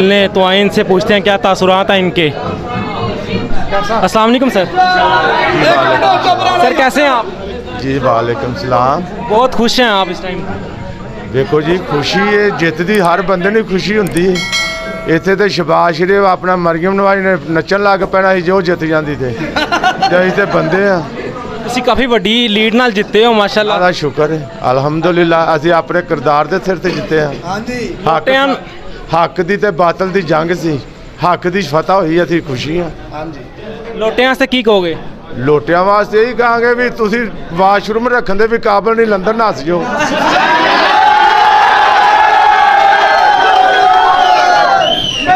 ने तो आए, इनसे पूछते हैं क्या तासुरात हैं इनके। अस्सलाम वालेकुम सर। सर कैसे हैं आप? जी वालेकुम सलाम। बहुत खुश हैं आप इस टाइम? देखो जी, खुशी है जित दी हर बंदे ने खुशी होंगी है। इत्थे तो शबाज शरीफ अपना मरियम नवाज ने नचन लग पैना सी जो जित जाती थे असीं ते बंदे हाँ। ਤੁਸੀਂ ਕਾਫੀ ਵੱਡੀ ਲੀਡ ਨਾਲ ਜਿੱਤੇ ਹੋ ਮਾਸ਼ਾਅੱਲਾ। अल्लाह दा शुक्र है अलहमदुलिल्लाह। असीं अपने किरदार दे सिर ते जिते हाँ। हक दी ते बातल दी जंग सी, हक दी फतह होई, असीं खुशी हाँ। ਲੋਟਿਆਂ ਵਾਸਤੇ ਕੀ ਕਹੋਗੇ? लोटियां वास्ते यही कहांगे भी तुसीं वाशरूम रखन दे भी काबल नहीं, लंदन नस जाओ।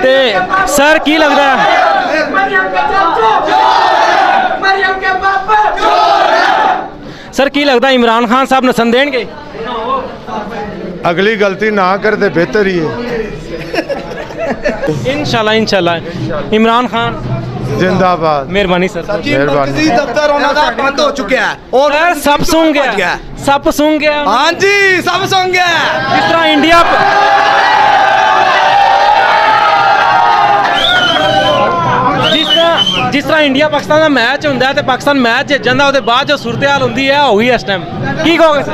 ਤੇ ਸਰ ਕੀ ਲੱਗਦਾ ਹੈ सर की लगता है इमरान खान साहब नसन देंगे? अगली गलती ना कर दे बेहतर ही है। इंशाल्लाह इंशाल्लाह। इमरान खान जिंदाबाद। मेहरबानी सर। मेहरबानी। दफ्तर ਉਹਨਾਂ ਦਾ ਬੰਦ ਹੋ ਚੁੱਕਿਆ ਹੈ और सर सब सूंघ गया, सब सूंघ गया। हाँ जी सब सुन गया। जिस तरह इंडिया जिस तरह इंडिया पाकिस्तान का मैच होंदा है ते पाकिस्तान मैच जितना ਉਹਦੇ ਬਾਅਦ जो सूरत हाल होंदी है हो गई इस टाइम की कहोगे सर?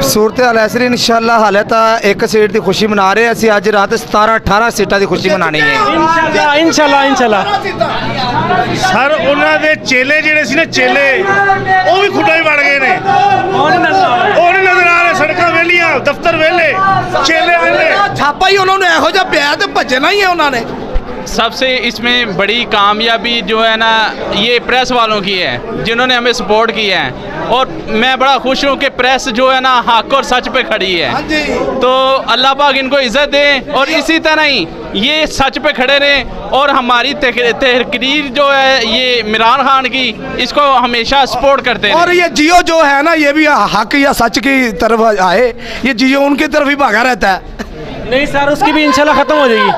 सूरत हाल ऐसी इंशाल्लाह हाले तो एक सीट की खुशी मना रहे हैं। ਅਸੀਂ ਅੱਜ रात 17-18 सीटा की खुशी मनानी है इंशाल्लाह इंशाल्लाह इंशाल्लाह। ਸਰ ਉਹਨਾਂ ਦੇ ਚੇਲੇ ਜਿਹੜੇ ਸੀ ਨਾ ਚੇਲੇ ਉਹ ਵੀ ਖੁੱਡਾਂ ਹੀ ਵੜ ਗਏ ਨੇ। ਉਹ ਨਹੀਂ ਨਜ਼ਰ ਆ ਰਹੇ, ਸੜਕਾਂ ਵਿਹਲੀਆਂ, ਦਫ਼ਤਰ ਵਿਹਲੇ, ਚੇਲੇ ਵਿਹਲੇ। ਛਾਪਾ ਹੀ ਉਹਨਾਂ ਨੂੰ ਇਹੋ ਜਿਹਾ ਪਿਆ ਤੇ ਭੱਜਣਾ ਹੀ ਹੈ ਉਹਨਾਂ ਨੇ। सबसे इसमें बड़ी कामयाबी जो है ना ये प्रेस वालों की है जिन्होंने हमें सपोर्ट किया है, और मैं बड़ा खुश हूँ कि प्रेस जो है ना हक और सच पे खड़ी है। तो अल्लाह पाक इनको इज़्ज़त दे और इसी तरह ही ये सच पे खड़े रहें और हमारी तहरीर जो है ये इमरान खान की, इसको हमेशा सपोर्ट करते हैं। और ये जियो जो है ना ये भी हक या सच की तरफ आए, ये जियो उनकी तरफ ही भागा रहता है। नहीं सर उसकी भी इंशाल्लाह खत्म हो जाएगी।